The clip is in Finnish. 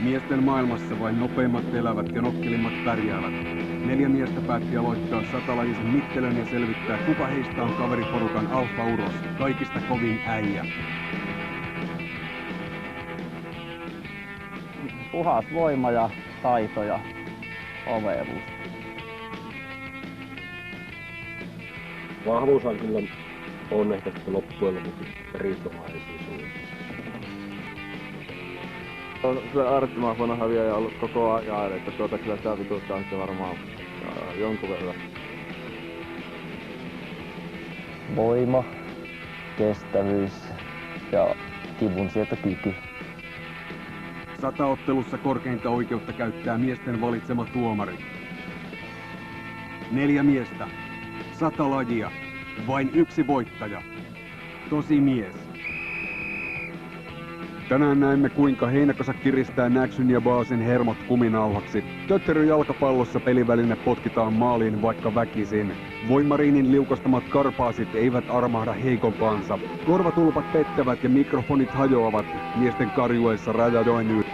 Miesten maailmassa vain nopeimmat elävät ja nokkelimmat pärjäävät. 4 miestä päätti aloittaa 100-lajisen mittelön ja selvittää, kuka heistä on kaveriporukan alfa-uros, kaikista kovin äijä. Puhas voima ja taito ja oveluus. Vahvuushan kyllä on ehkä sitten loppujen lopuksi riitomaisuus. On kyllä äärettömän huono häviäjä ollut koko ajan, että kyllä sitä vituuttaa sitten varmaan jonkun verran. Voima, kestävyys ja kivunsietokyky. 100-ottelussa korkeinta oikeutta käyttää miesten valitsema tuomari. 4 miestä, 100 lajia, vain 1 voittaja. Tosi mies. Tänään näemme, kuinka Heinäkosa kiristää Näksyn ja Baasin hermot kuminauhaksi. Tötteröjalkapallossa peliväline potkitaan maaliin vaikka väkisin. Voimariinin liukostamat karpaasit eivät armahda heikompaansa. Korvatulpat pettävät ja mikrofonit hajoavat. Miesten karjuessa raja joinyy.